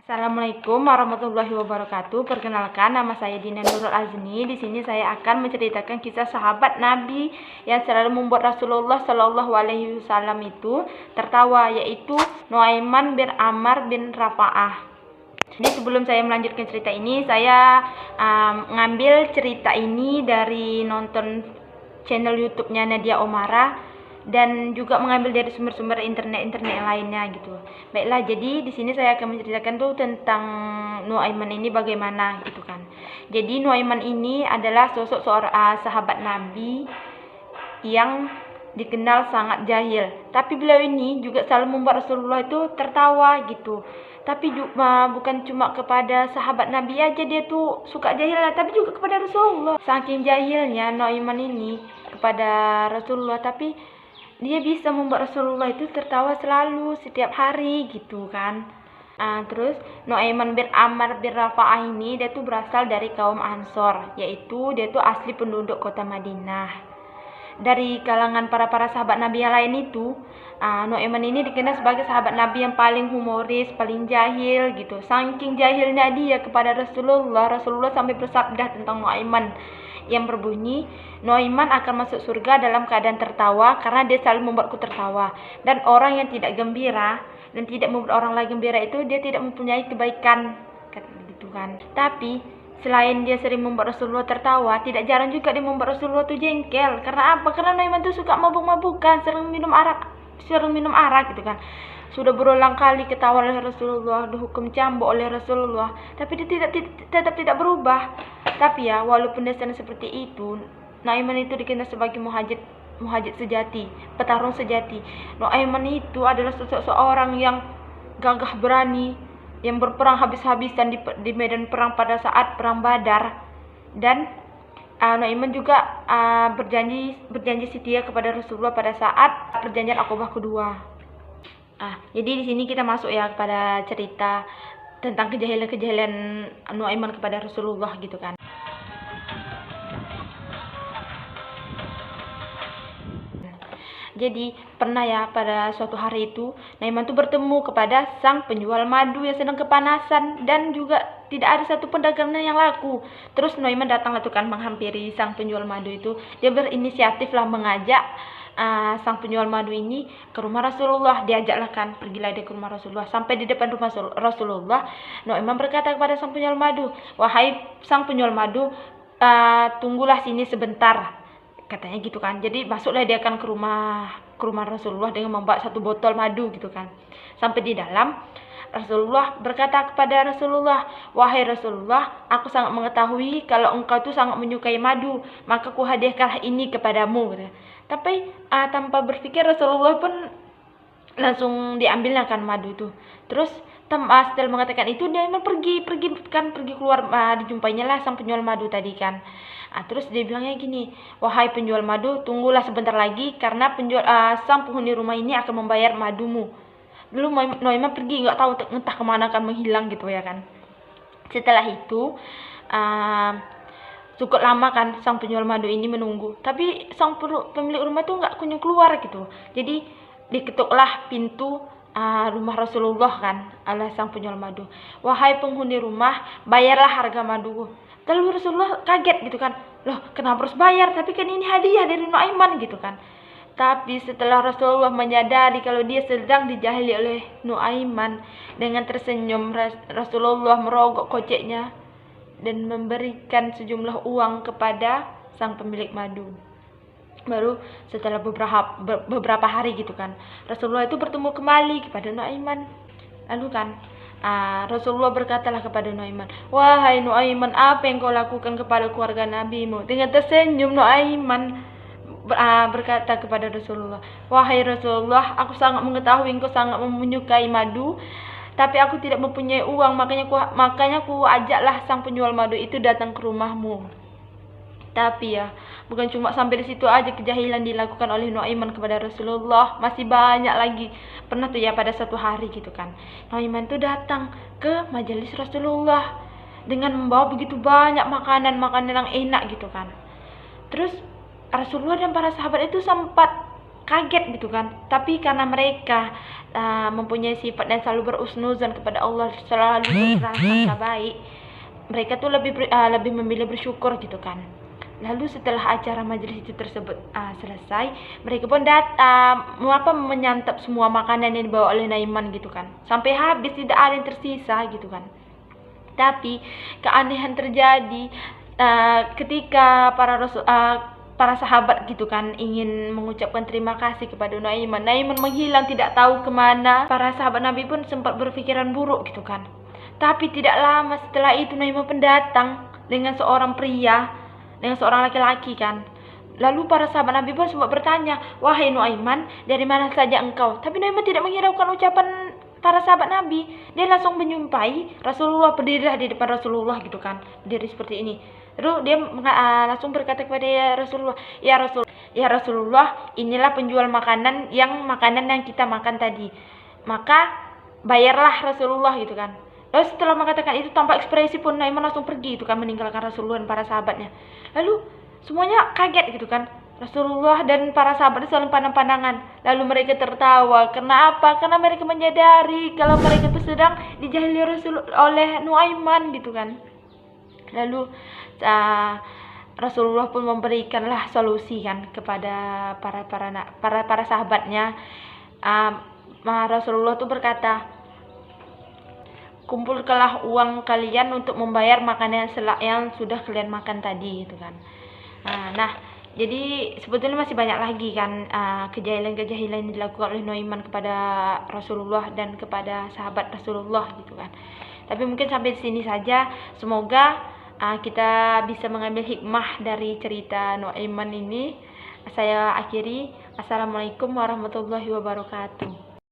Assalamualaikum warahmatullahi wabarakatuh. Perkenalkan, nama saya Dina Nurul Azni. Di sini saya akan menceritakan kisah sahabat Nabi yang selalu membuat Rasulullah Shallallahu Alaihi Wasallam itu tertawa, yaitu Nuaiman bin Ammar bin Rafa'ah. Jadi sebelum saya melanjutkan cerita ini, saya ngambil cerita ini dari nonton channel YouTube-nya Nadia Omara dan juga mengambil dari sumber-sumber internet lainnya gitu. Baiklah, jadi di sini saya akan menceritakan tuh tentang Nuaiman ini bagaimana gitu kan. Jadi Nuaiman ini adalah sosok seorang sahabat Nabi yang dikenal sangat jahil. Tapi beliau ini juga selalu membuat Rasulullah itu tertawa gitu. Tapi bukan cuma kepada sahabat Nabi aja dia tuh suka jahil, tapi juga kepada Rasulullah. Saking jahilnya Nuaiman ini kepada Rasulullah, tapi dia bisa membuat Rasulullah itu tertawa selalu setiap hari gitu kan. Terus Nuaiman bin Ammar bin Rafa'ah ini dia tuh berasal dari kaum Ansor, yaitu dia tuh asli penduduk kota Madinah. Dari kalangan para sahabat Nabi yang lain itu, Nuaiman ini dikenal sebagai sahabat Nabi yang paling humoris, paling jahil gitu. Saking jahilnya dia kepada Rasulullah sampai bersabda tentang Nuaiman yang berbunyi, Nuaiman akan masuk surga dalam keadaan tertawa karena dia selalu membuatku tertawa. Dan orang yang tidak gembira dan tidak membuat orang lain gembira itu dia tidak mempunyai kebaikan, kata begitu kan. Tapi selain dia sering membuat Rasulullah tertawa, tidak jarang juga dia membuat Rasulullah tuh jengkel. Karena apa? Karena Nuaiman tuh suka mabuk-mabukan, sering minum arak gitu kan. Sudah berulang kali ketawa oleh Rasulullah, dihukum cambuk oleh Rasulullah, tapi dia tetap tidak berubah. Tapi ya, walaupun dasarnya seperti itu, Nuaiman itu dikenal sebagai muhajir sejati, petarung sejati. Nuaiman itu adalah seorang yang gagah berani, yang berperang habis-habisan di medan perang pada saat perang Badar. Dan Nuaiman juga berjanji setia kepada Rasulullah pada saat perjanjian Aqabah kedua. Jadi di sini kita masuk ya pada cerita tentang kejahilan Nuaiman kepada Rasulullah gitu kan. Jadi pernah ya pada suatu hari itu Nuaiman tuh bertemu kepada sang penjual madu yang sedang kepanasan dan juga tidak ada satu dagangan yang laku. Terus Nuaiman datang tuh kan menghampiri sang penjual madu itu. Dia berinisiatif lah mengajak sang penjual madu ini ke rumah Rasulullah. Diajaklah kan, pergilah dia ke rumah Rasulullah. Sampai di depan rumah Rasulullah, Nuaiman berkata kepada sang penjual madu, "Wahai sang penjual madu, tunggulah sini sebentar," katanya gitu kan. Jadi masuklah dia kan ke rumah Rasulullah dengan membawa satu botol madu gitu kan. Sampai di dalam, Rasulullah berkata kepada Rasulullah, "Wahai Rasulullah, aku sangat mengetahui kalau engkau tuh sangat menyukai madu, maka kuhadiahkanlah ini kepadamu," gitu. Tapi tanpa berpikir Rasulullah pun langsung diambilnya kan madu itu. Terus setelah mengatakan itu dia pergi keluar, dijumpainya lah sang penjual madu tadi kan. Terus dia bilangnya gini, "Wahai penjual madu, tunggulah sebentar lagi karena sang penghuni rumah ini akan membayar madumu." Dulu Nuaiman pergi, nggak tahu entah kemana kan, menghilang gitu ya kan. Setelah itu cukup lama kan sang penjual madu ini menunggu, tapi sang pemilik rumah tuh nggak kunjung keluar gitu. Jadi diketuklah pintu rumah Rasulullah kan oleh sang penjual madu. "Wahai penghuni rumah, bayarlah harga madu." Lalu Rasulullah kaget gitu kan, "Loh, kenapa harus bayar? Tapi kan ini hadiah dari Nuaiman," gitu kan. Tapi setelah Rasulullah menyadari kalau dia sedang dijahili oleh Nuaiman, dengan tersenyum Rasulullah merogoh koceknya dan memberikan sejumlah uang kepada sang pemilik madu. Baru setelah beberapa hari gitu kan, Rasulullah itu bertemu kembali kepada Nuaiman. Lalu kan Rasulullah berkatalah kepada Nuaiman, "Wahai Nuaiman, apa yang kau lakukan kepada keluarga nabimu?" Dengan tersenyum Nuaiman berkata kepada Rasulullah, "Wahai Rasulullah, aku sangat mengetahui engkau sangat menyukai madu, tapi aku tidak mempunyai uang, makanya ku ajaklah sang penjual madu itu datang ke rumahmu." Tapi ya, bukan cuma sampai di situ aja kejahilan dilakukan oleh Nuaiman kepada Rasulullah, masih banyak lagi. Pernah tuh ya pada satu hari gitu kan, Nuaiman tuh datang ke majelis Rasulullah dengan membawa begitu banyak makanan yang enak gitu kan. Terus Rasulullah dan para sahabat itu sempat kaget gitu kan. Tapi karena mereka mempunyai sifat dan selalu berusnuzan kepada Allah, selalu berprasangka baik, mereka tuh lebih memilih bersyukur gitu kan. Lalu setelah acara majelis itu tersebut selesai, mereka pun menyantap semua makanan yang dibawa oleh Naiman gitu kan, sampai habis, tidak ada yang tersisa gitu kan. Tapi keanehan terjadi ketika para sahabat gitu kan ingin mengucapkan terima kasih kepada Naiman. Naiman menghilang, tidak tahu kemana. Para sahabat Nabi pun sempat berpikiran buruk gitu kan. Tapi tidak lama setelah itu Naiman pun datang dengan seorang pria, dengan seorang laki-laki kan. Lalu para sahabat Nabi pun sempat bertanya, "Wahai Nuaiman, dari mana saja engkau?" Tapi Nuaiman tidak menghiraukan ucapan para sahabat Nabi. Dia langsung menyumpai Rasulullah, berdirilah di depan Rasulullah gitu kan, berdiri seperti ini. Lalu dia langsung berkata kepada Rasulullah, ya Rasulullah, inilah penjual makanan yang kita makan tadi. Maka bayarlah Rasulullah gitu kan. Lalu setelah mengatakan itu, tanpa ekspresi pun Naiman langsung pergi itu kan, meninggalkan Rasulullah dan para sahabatnya. Lalu semuanya kaget gitu kan. Rasulullah dan para sahabat saling pandang-pandangan. Lalu mereka tertawa. Kenapa? Karena mereka menyadari kalau mereka itu sedang dijahili oleh Nuaiman gitu kan. Lalu Rasulullah pun memberikanlah solusi kan kepada para sahabatnya. Rasulullah tuh berkata, kumpulkanlah uang kalian untuk membayar makanan yang sudah kalian makan tadi gitu kan. Jadi sebetulnya masih banyak lagi kan kejahilan-kejahilan yang dilakukan oleh Nuaiman kepada Rasulullah dan kepada sahabat Rasulullah gitu kan. Tapi mungkin sampai di sini saja. Semoga kita bisa mengambil hikmah dari cerita Nuaiman ini. Saya akhiri. Assalamualaikum warahmatullahi wabarakatuh.